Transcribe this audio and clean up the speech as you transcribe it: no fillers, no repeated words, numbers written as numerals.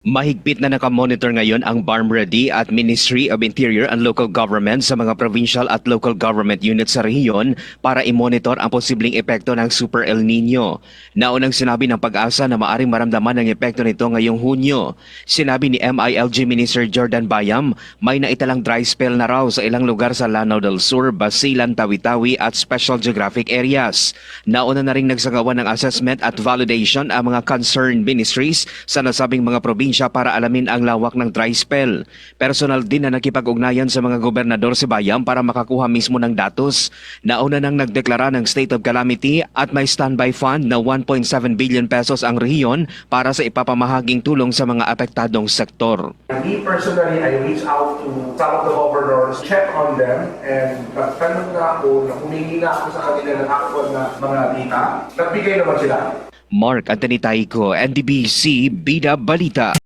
Mahigpit na nakamonitor ngayon ang BARMREDI at Ministry of Interior and Local Government sa mga provincial at local government units sa rehiyon para i-monitor ang posibleng epekto ng Super El Nino. Naunang sinabi ng Pag-asa na maaring maramdaman ang epekto nito ngayong Hunyo. Sinabi ni MILG Minister Jordan Bayam, may naitalang dry spell na raw sa ilang lugar sa Lanao del Sur, Basilan, Tawi-Tawi at Special Geographic Areas. Nauna na ring nagsagawa ng assessment at validation ang mga concerned ministries sa nasabing mga probinsya para alamin ang lawak ng dry spell. Personal din na nakipag-ugnayan sa mga gobernador si Bayam para makakuha mismo ng datos. Nauna nang nagdeklara ng state of calamity at may standby fund na 1.7 billion pesos ang rehiyon para sa ipapamahaging tulong sa mga apektadong sektor. Me personally, I reach out to some of the governors, check on them, and nagtanong na ako, humingi na ako sa kanila ng actual na mga data. Nagbigay naman sila. Mark Anthony Taico, NDBC Bida Balita.